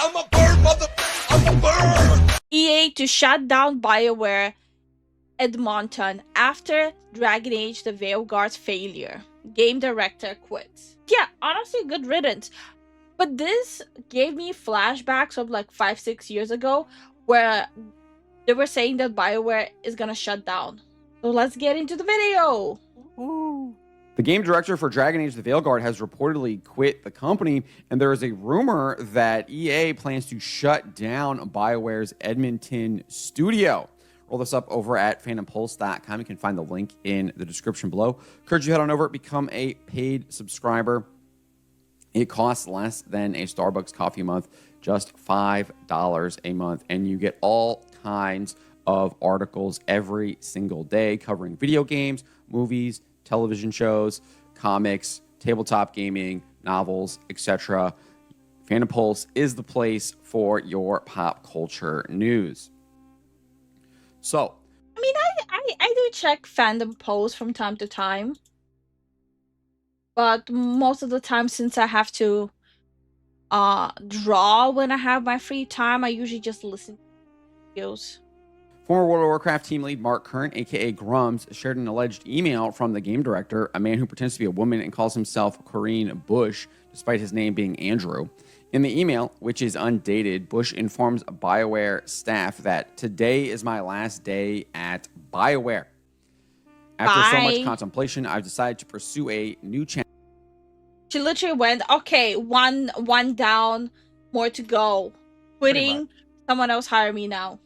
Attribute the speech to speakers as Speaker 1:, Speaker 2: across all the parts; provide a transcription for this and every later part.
Speaker 1: I'm a bird, mother. I'm a bird.
Speaker 2: EA to shut down BioWare Edmonton after Dragon Age the Veilguard's failure. Game director quits. Yeah, honestly, good riddance. But this gave me flashbacks of like 5-6 years ago where they were saying that BioWare is gonna shut down. So let's get into the video.
Speaker 3: Ooh. The game director for Dragon Age the Veilguard has reportedly quit the company, and there is a rumor that EA plans to shut down BioWare's Edmonton studio. Roll this up over at phantompulse.com. You can find the link in the description below. Encourage you head on over, become a paid subscriber. It costs less than a Starbucks coffee a month, just $5 a month, and you get all kinds of articles every single day covering video games, movies, television shows, comics, tabletop gaming, novels, etc. Phantom Pulse is the place for your pop culture news. So,
Speaker 2: I mean, I do check fandom posts from time to time. But most of the time, since I have to draw when I have my free time, I usually just listen to videos.
Speaker 3: Former World of Warcraft team lead Mark Current, aka Grums, shared an alleged email from the game director, a man who pretends to be a woman and calls himself Corrine Bush, despite his name being Andrew. In the email, which is undated, Bush informs BioWare staff that today is my last day at BioWare. After so much contemplation, I've decided to pursue a new challenge.
Speaker 2: She literally went, okay, one down, more to go. Quitting, someone else hire me now.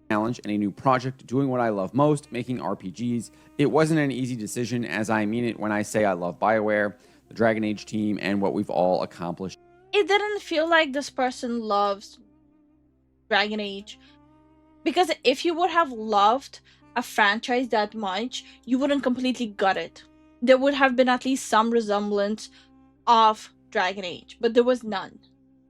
Speaker 3: Challenge and a new project, doing what I love most, making RPGs. It wasn't an easy decision, as I mean it when I say I love BioWare, the Dragon Age team, and what we've all accomplished.
Speaker 2: It didn't feel like this person loves Dragon Age. Because if you would have loved a franchise that much, you wouldn't completely gut it. There would have been at least some resemblance of Dragon Age, but there was none.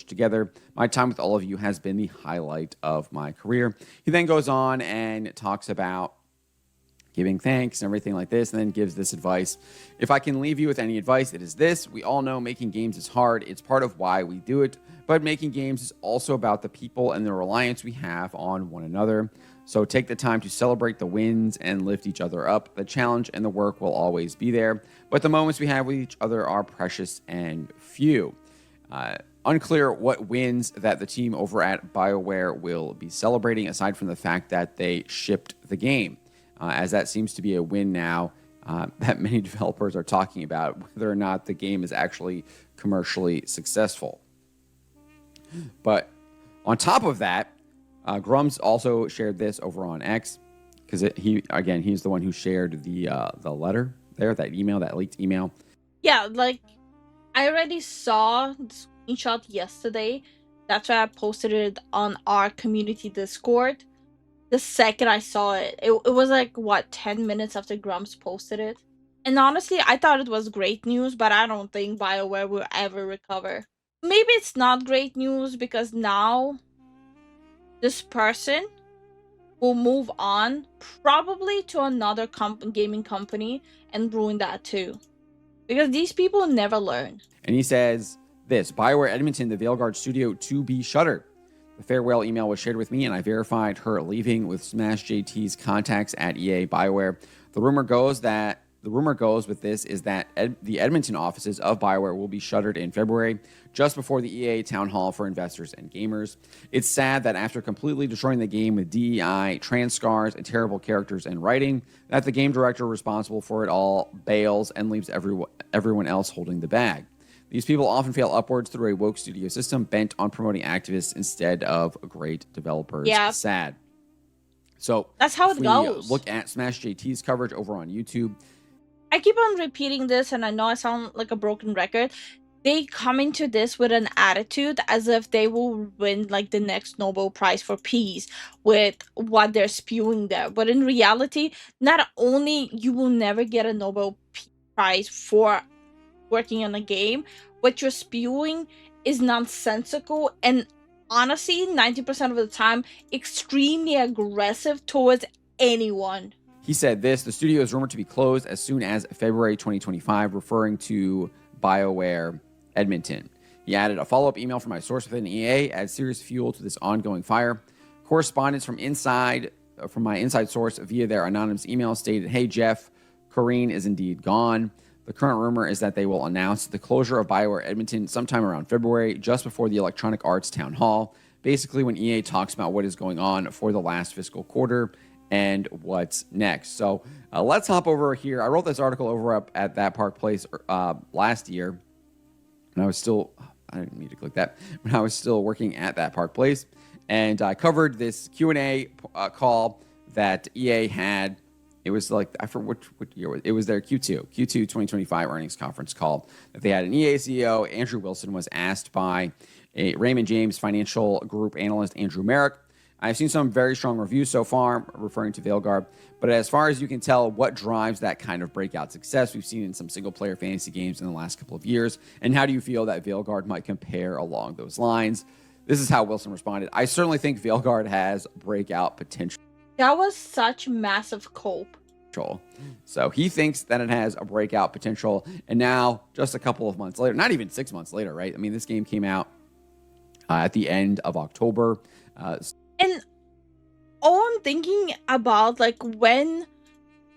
Speaker 3: Together, my time with all of you has been the highlight of my career. He then goes on and talks about giving thanks and everything like this, and then gives this advice. If I can leave you with any advice, it is this. We all know making games is hard. It's part of why we do it, but making games is also about the people and the reliance we have on one another. So take the time to celebrate the wins and lift each other up. The challenge and the work will always be there, but the moments we have with each other are precious and few. Unclear what wins that the team over at BioWare will be celebrating, aside from the fact that they shipped the game, as that seems to be a win now that many developers are talking about, whether or not the game is actually commercially successful. But on top of that, Grums also shared this over on X, because he's the one who shared the letter there, that email, that leaked email.
Speaker 2: Yeah, like I already saw the screenshot yesterday. That's why I posted it on our community Discord. The second I saw it, it was like, what, 10 minutes after Grumps posted it? And honestly, I thought it was great news, but I don't think BioWare will ever recover. Maybe it's not great news because now this person will move on probably to another gaming company and ruin that too. Because these people never learn.
Speaker 3: And he says this: BioWare Edmonton, the Veilguard studio to be shuttered. The farewell email was shared with me, and I verified her leaving with Smash JT's contacts at EA BioWare. The rumor goes with this is that the Edmonton offices of BioWare will be shuttered in February, just before the EA town hall for investors and gamers. It's sad that after completely destroying the game with DEI, trans scars, and terrible characters and writing, that the game director responsible for it all bails and leaves everyone else holding the bag. These people often fail upwards through a woke studio system bent on promoting activists instead of great developers.
Speaker 2: Yeah.
Speaker 3: Sad. So
Speaker 2: that's how it goes.
Speaker 3: Look at Smash JT's coverage over on YouTube.
Speaker 2: I keep on repeating this, and I know I sound like a broken record. They come into this with an attitude as if they will win like the next Nobel Prize for Peace with what they're spewing there. But in reality, not only you will never get a Nobel Prize for working on a game, what you're spewing is nonsensical and honestly 90% of the time extremely aggressive towards anyone.
Speaker 3: He said this: the studio is rumored to be closed as soon as February 2025, referring to BioWare Edmonton. He added, a follow-up email from my source within EA adds serious fuel to this ongoing fire. Correspondence from my inside source via their anonymous email stated, hey, Jeff, Corrine is indeed gone. The current rumor is that they will announce the closure of BioWare Edmonton sometime around February, just before the Electronic Arts Town Hall, basically when EA talks about what is going on for the last fiscal quarter and what's next. So let's hop over here. I wrote this article over up at That Park Place last year, and I didn't need to click that, when I was still working at That Park Place, and I covered this Q&A call that EA had. It was like, I forget what year it was their Q2 2025 earnings conference call that they had. An EA CEO, Andrew Wilson, was asked by a Raymond James Financial Group analyst, Andrew Merrick. I've seen some very strong reviews so far, referring to Veilguard, but as far as you can tell, what drives that kind of breakout success we've seen in some single-player fantasy games in the last couple of years, and how do you feel that Veilguard might compare along those lines? This is how Wilson responded. I certainly think Veilguard has breakout potential.
Speaker 2: That was such massive cope.
Speaker 3: So he thinks that it has a breakout potential. And now, just a couple of months later, not even 6 months later, right? I mean, this game came out at the end of October.
Speaker 2: And all I'm thinking about, like, when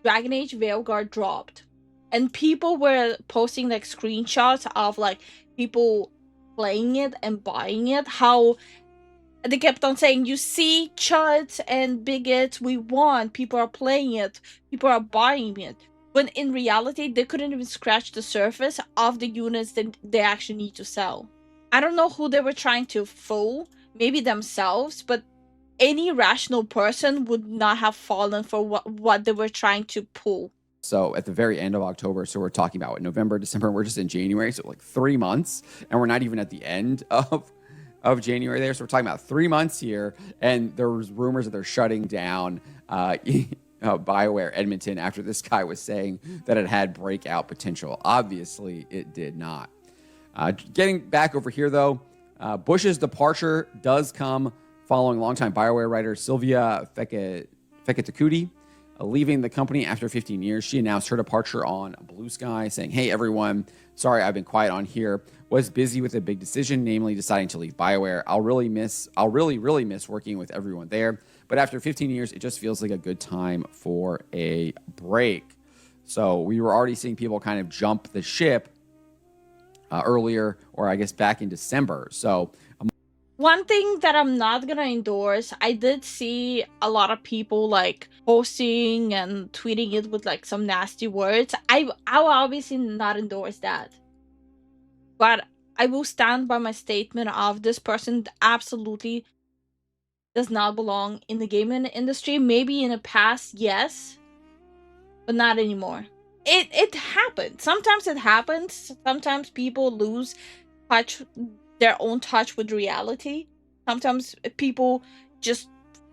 Speaker 2: Dragon Age Veilguard dropped, and people were posting, like, screenshots of, like, people playing it and buying it, how they kept on saying, you see, chuds and bigots, we won. People are playing it. People are buying it. When in reality, they couldn't even scratch the surface of the units that they actually need to sell. I don't know who they were trying to fool. Maybe themselves. But any rational person would not have fallen for what they were trying to pull.
Speaker 3: So at the very end of October, so we're talking about November, December, we're just in January. So like 3 months. And we're not even at the end of January there. So we're talking about 3 months here, and there was rumors that they're shutting down BioWare Edmonton after this guy was saying that it had breakout potential. Obviously, it did not. Getting back over here, though, Bush's departure does come following longtime BioWare writer Sylvia Fekete leaving the company after 15 years. She announced her departure on Blue Sky, saying, hey, everyone, sorry I've been quiet on here. Was busy with a big decision, namely deciding to leave BioWare. I'll really miss working with everyone there. But after 15 years, it just feels like a good time for a break. So we were already seeing people kind of jump the ship earlier, or I guess back in December. So
Speaker 2: one thing that I'm not gonna endorse, I did see a lot of people like posting and tweeting it with like some nasty words. I will obviously not endorse that. But I will stand by my statement of this person absolutely does not belong in the gaming industry. Maybe in the past, yes, but not anymore. It happens. Sometimes it happens. Sometimes people lose their own touch with reality. Sometimes people just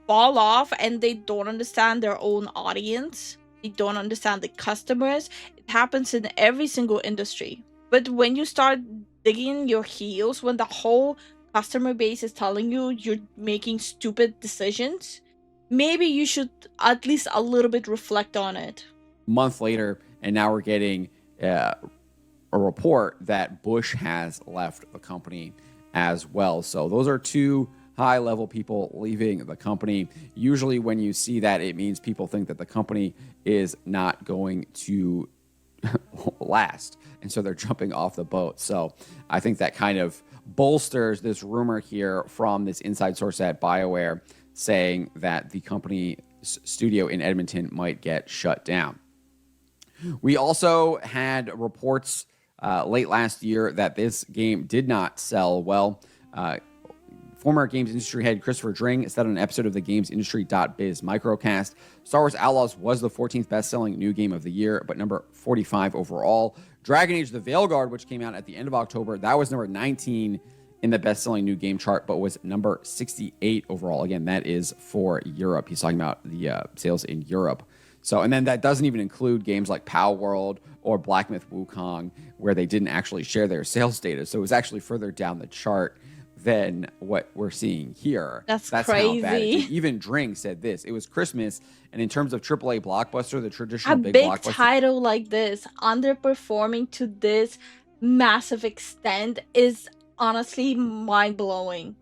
Speaker 2: fall off and they don't understand their own audience. They don't understand the customers. It happens in every single industry. But when you start digging your heels, when the whole customer base is telling you you're making stupid decisions, maybe you should at least a little bit reflect on it.
Speaker 3: A month later, and now we're getting a report that Bush has left the company as well. So those are two high-level people leaving the company. Usually when you see that, it means people think that the company is not going to last, and so they're jumping off the boat. So I think that kind of bolsters this rumor here from this inside source at BioWare saying that the company studio in Edmonton might get shut down. We also had reports late last year that this game did not sell well. Former games industry head Christopher Dring said on an episode of the GamesIndustry.biz microcast, Star Wars Outlaws was the 14th best-selling new game of the year, but number 45 overall. Dragon Age: The Veilguard, which came out at the end of October, that was number 19 in the best-selling new game chart, but was number 68 overall. Again, that is for Europe. He's talking about the sales in Europe. So, and then that doesn't even include games like Pow World or Black Myth Wukong, where they didn't actually share their sales data. So it was actually further down the chart than what we're seeing here.
Speaker 2: That's
Speaker 3: How
Speaker 2: crazy.
Speaker 3: bad it is. Even Dring said this. It was Christmas, and in terms of AAA blockbuster, the traditional
Speaker 2: A
Speaker 3: big
Speaker 2: big
Speaker 3: blockbuster
Speaker 2: title like this underperforming to this massive extent is honestly mind-blowing.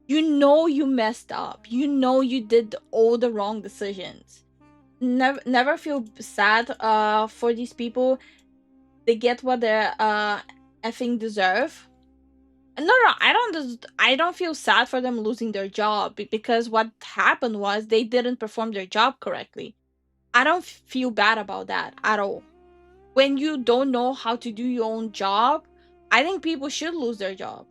Speaker 2: You know you messed up. You know you did all the wrong decisions. Never feel sad for these people. They get what they're effing deserve. No, I don't feel sad for them losing their job because what happened was they didn't perform their job correctly. I don't feel bad about that at all. When you don't know how to do your own job, I think people should lose their job.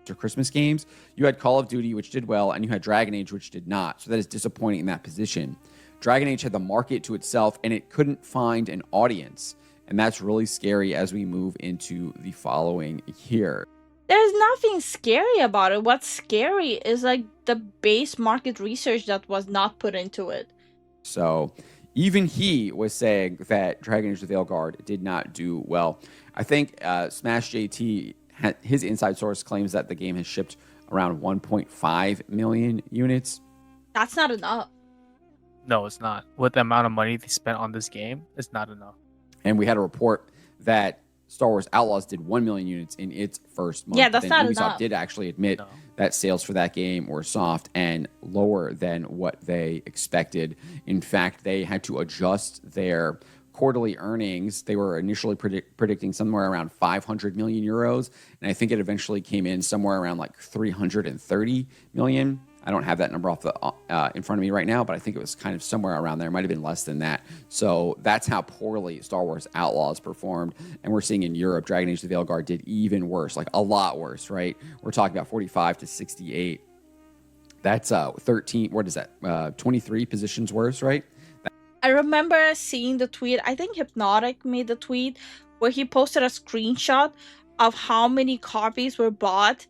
Speaker 3: Or Christmas games, you had Call of Duty, which did well, and you had Dragon Age, which did not. So that is disappointing in that position. Dragon Age had the market to itself, and it couldn't find an audience. And that's really scary as we move into the following year.
Speaker 2: There's nothing scary about it. What's scary is like the base market research that was not put into it.
Speaker 3: So even he was saying that Dragon Age the Veilguard did not do well. I think Smash JT, his inside source claims that the game has shipped around 1.5 million units.
Speaker 2: That's not enough.
Speaker 4: No, it's not. With the amount of money they spent on this game, it's not enough.
Speaker 3: And we had a report that Star Wars Outlaws did 1 million units in its first month.
Speaker 2: Yeah, that's not
Speaker 3: Ubisoft
Speaker 2: enough.
Speaker 3: did actually admit
Speaker 4: No.
Speaker 3: that sales for that game were soft and lower than what they expected. In fact, they had to adjust their quarterly earnings. They were initially predicting somewhere around 500 million euros, and I think it eventually came in somewhere around like 330 million. I don't have that number off the in front of me right now, but I think it was kind of somewhere around there. It might have been less than that. So that's how poorly Star Wars Outlaws performed. And we're seeing in Europe, Dragon Age the Veilguard did even worse, like a lot worse, right? We're talking about 45 to 68. That's 13, what is that? 23 positions worse, right?
Speaker 2: I remember seeing the tweet. I think Hypnotic made the tweet where he posted a screenshot of how many copies were bought.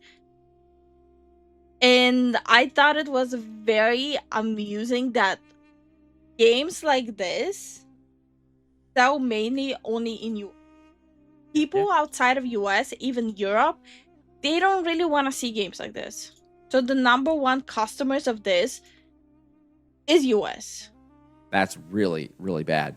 Speaker 2: And I thought it was very amusing that games like this sell mainly only in US. People outside of US, even Europe, they don't really want to see games like this. So the number one customers of this is US.
Speaker 3: That's really, really bad.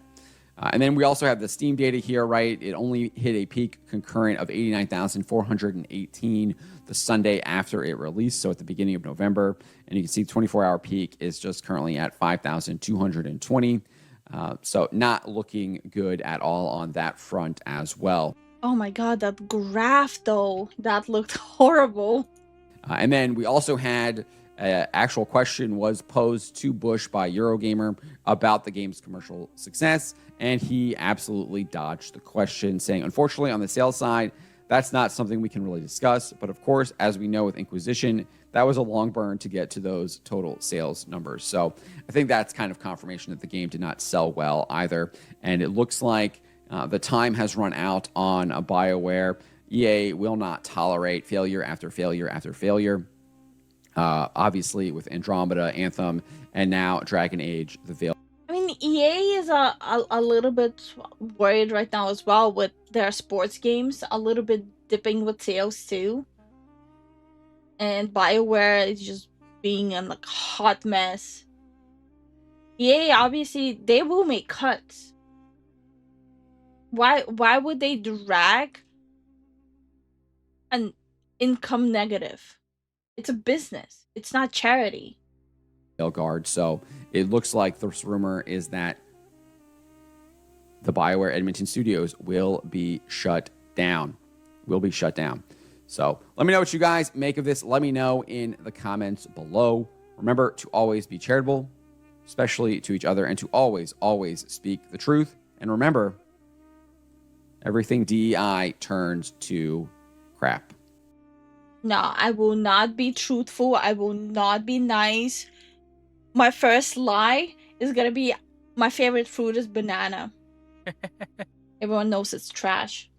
Speaker 3: And then we also have the Steam data here, right? It only hit a peak concurrent of 89,418 the Sunday after it released, so at the beginning of November. And you can see 24-hour peak is just currently at 5,220. So not looking good at all on that front as well.
Speaker 2: Oh my god, that graph though, that looked horrible.
Speaker 3: And then we also had an actual question was posed to Bush by Eurogamer about the game's commercial success, and he absolutely dodged the question, saying, unfortunately, on the sales side, that's not something we can really discuss. But of course, as we know with Inquisition, that was a long burn to get to those total sales numbers. So I think that's kind of confirmation that the game did not sell well either. And it looks like the time has run out on a BioWare. EA will not tolerate failure after failure after failure. Obviously, with Andromeda, Anthem, and now Dragon Age, the Veil.
Speaker 2: I mean, EA is a little bit worried right now as well with their sports games, a little bit dipping with sales too. And BioWare is just being a like hot mess. EA, obviously, they will make cuts. Why would they drag an income negative? It's a business. It's not charity.
Speaker 3: Veilguard. So it looks like this rumor is that the BioWare Edmonton studios will be shut down. So let me know what you guys make of this. Let me know in the comments below. Remember to always be charitable, especially to each other, and to always, always speak the truth. And remember, everything DEI turns to crap.
Speaker 2: No, I will not be truthful. I will not be nice. My first lie is gonna be my favorite fruit is banana. Everyone knows it's trash.